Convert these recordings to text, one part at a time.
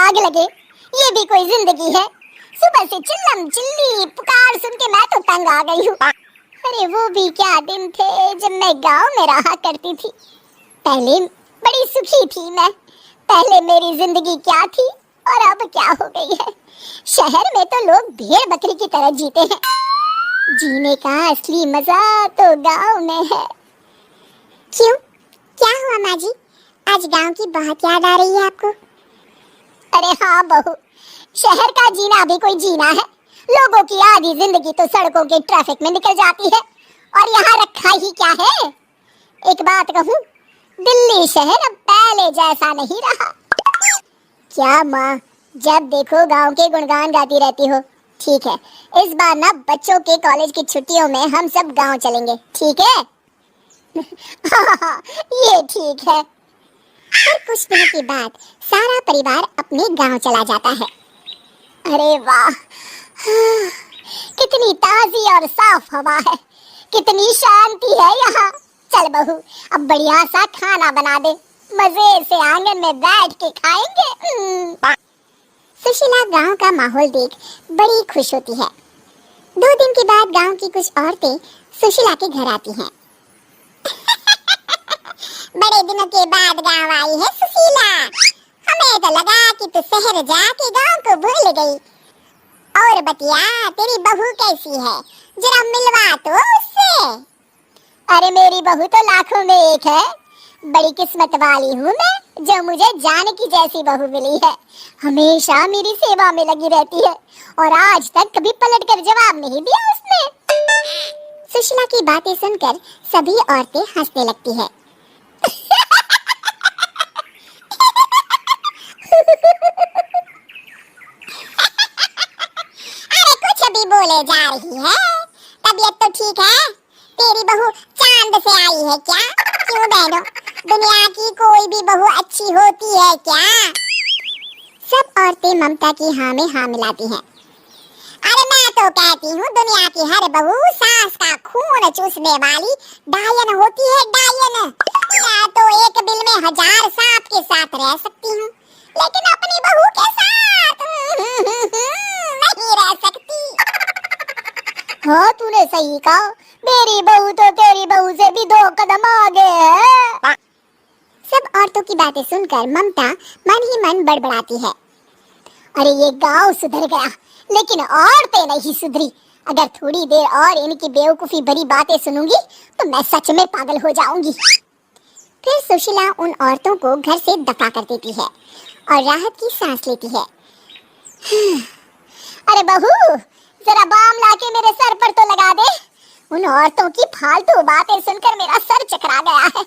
आग लगे, ये भी कोई जिंदगी है? सुबह से चिल्लम चिल्ली पुकार सुन के मैं तो तंग आ गई हूँ। अरे वो भी क्या दिन थे जब मैं गांव में रहा करती थी। पहले बड़ी सुखी थी मैं। पहले मेरी जिंदगी क्या थी और अब क्या हो गई है। शहर में तो लोग भेड़ बकरी की तरह जीते हैं। जीने का असली मजा तो गांव में है। क्यों, क्या हुआ माँ जी? आज गांव की बहुत याद आ रही है आपको? अरे हाँ बहू, शहर का जीना भी कोई जीना है। लोगों की आधी जिंदगी तो सड़कों के ट्रैफिक में निकल जाती है, और यहाँ रखा ही क्या है। एक बात कहूँ, दिल्ली शहर अब पहले जैसा नहीं रहा। क्या माँ, जब देखो गांव के गुणगान गाती रहती हो। ठीक है, इस बार ना बच्चों के कॉलेज की छुट्टियों में हम सब गांव चलेंगे, ठीक है? हाँ, ये ठीक है। और कुछ दिनों के बाद सारा परिवार अपने गांव चला जाता है। अरे वाह, कितनी ताजी और साफ हवा है, कितनी शांति है यहाँ। चल बहू, अब बढ़िया सा खाना बना दे, मजे से आंगन में बैठ के खाएंगे। सुशीला गांव का माहौल देख बड़ी खुश होती है। 2 दिन के बाद गांव की कुछ औरतें सुशीला के घर आती हैं। बड़े दिनों के बाद गांव आई है सुशीला। हमें तो लगा कि तू शहर जाके गांव को भूल गई। और बतिया, तेरी बहू कैसी है? जरा मिलवा तो उससे। अरे मेरी बहू तो लाखों में एक है। बड़ी किस्मत वाली हूँ मैं जो मुझे जाने की जैसी बहू मिली है। हमेशा मेरी सेवा में लगी रहती है, और आज तक कभी पलट कर जवाब नहीं दिया उसने। सुशीला की बातें सुनकर सभी औरतें हंसने लगती है। अरे कुछ भी बोले जा रही है। तबीयत तो ठीक है? तेरी बहू चांद से आई है क्या? क्यों बहनों, दुनिया की कोई भी बहू अच्छी होती है क्या? सब औरतें ममता की हाँ में हाँ मिलाती हैं। अरे मैं तो कहती हूँ, दुनिया की हर बहू सास का खून चूसने वाली डायन होती है, डायन। मैं तो एक बिल में 1000 सांप के साथ रह सकती हूँ, लेकिन अपनी बहू के साथ नहीं रह सकती। हाँ, तूने सही कहा। मेरी बहू तो तेरी बहू से भी 2 कदम आगे है। सब औरतों की बातें सुनकर ममता मन ही मन बड़बड़ाती है। अरे ये गांव सुधर गया, लेकिन औरतें नहीं सुधरी। अगर थोड़ी देर और इनकी बेवकूफी भरी बातें सुनूंगी तो मैं सच में पागल हो जाऊंगी। फिर सुशीला उन औरतों को घर से दफा कर देती है और राहत की सांस लेती है। अरे बहू, जरा बाम लाके मेरे सर पर तो लगा दे। उन औरतों की फालतू बातें सुनकर मेरा सर चकरा गया है।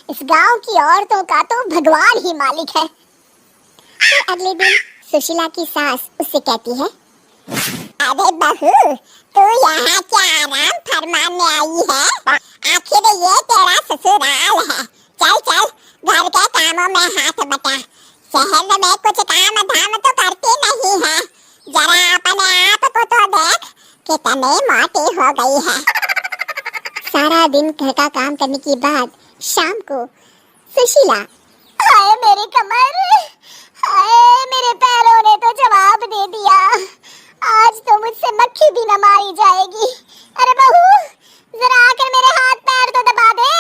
इस गांव की औरतों का तो भगवान ही मालिक है। तो अगले दिन सुशीला की सास उससे कहती है, अरे बहू, तू यहाँ क्या आराम फरमाने आई है? आखिर ये तेरा ससुराल है। चल चल, घर के कामों में हाथ बटा। शहर में कुछ काम धाम तो करती नहीं है। जरा अपने आप को तो देख, कितनी मोटी हो गई है। सारा दिन घर का काम करने के बाद शाम को सुशीला, हाय मेरी कमर, हाय मेरे पैरों ने तो जवाब दे दिया। आज तो मुझसे मक्खी भी न मारी जाएगी। अरे बहू, जरा आकर मेरे हाथ पैर तो दबा दे।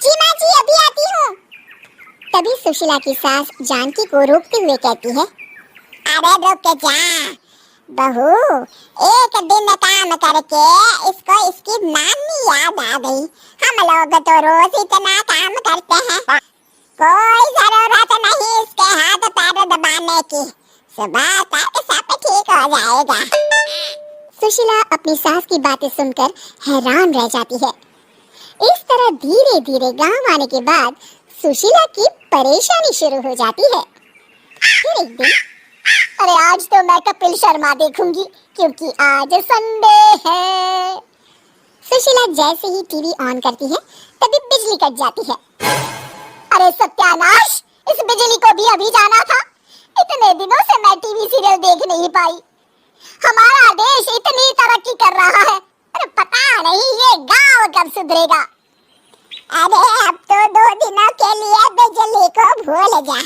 जी माँ जी, अभी आती हूँ। तभी सुशीला की सास जानकी को रोकते हुए कहती है, अरे रुक जा बहू, एक दिन काम करके इसको इसकी नानी याद आ गई। हम लोग तो रोज इतना काम करते हैं, कोई जरूरत नहीं इसके हाथ पैर दबाने की। सुबह तक सब ठीक हो जाएगा। सुशीला अपनी सास की बातें सुनकर हैरान रह जाती है। इस तरह धीरे धीरे गांव आने के बाद सुशीला की परेशानी शुरू हो जाती है। फिर एक दिन, अरे आज तो मैं कपिल शर्मा देखूंगी क्योंकि आज संडे है। सुशीला जैसे ही टीवी ऑन करती है तभी बिजली कट जाती है। अरे सत्यानाश, इस बिजली को भी अभी जाना था। इतने दिनों से मैं टीवी सीरियल देख नहीं पाई। हमारा देश इतनी तरक्की कर रहा है, पर पता नहीं ये गांव कब सुधरेगा। अरे अब तो 2 दिनों के लिए बिजली को भूल जा,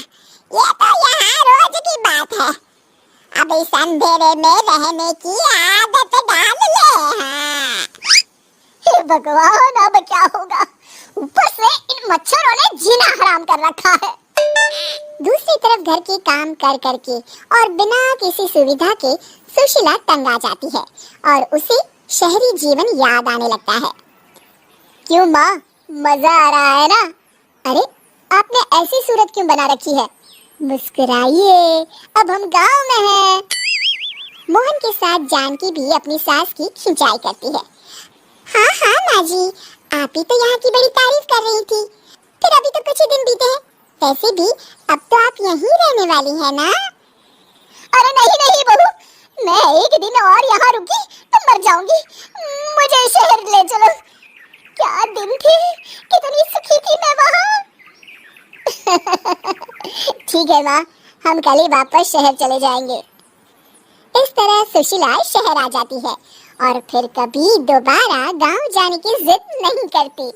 ये तो यहाँ रोज की बात है। अब इस अंधेरे में रहने की आदत डाल ले। हाँ। हे भगवान, अब क्या होगा? ऊपर से इन मच्छरों ने जीना हराम कर रखा है। दूसरी तरफ घर के काम कर करके और बिना किसी सुविधा के सुशीला तंग आ जाती है और उसे शहरी जीवन याद आने लगता है। क्यों माँ, मजा आ रहा है ना? अरे, आपने ऐसी सूरत क्यों बना रखी है? मुस्कुराइए, अब हम गांव में हैं। मोहन के साथ जानकी भी अपनी सास की खिंचाई करती है। हाँ हाँ माँ जी, आप ही तो यहाँ की बड़ी तारीफ कर रही थी। फिर अभी तो कुछ ही दिन बीते हैं, वैसे भी अब तो आप यहीं रहने वाली है ना? अरे नहीं नहीं बहू, मैं एक दिन और यहाँ रुकी तो मर जाऊंगी। मुझे शहर ले चलो। क्या दिन थे, कितनी सुखी थी मैं वहाँ। ठीक है माँ, हम कल ही वापस शहर चले जाएंगे। इस तरह सुशीला शहर आ जाती है और फिर कभी दोबारा गांव जाने की जिद नहीं करती।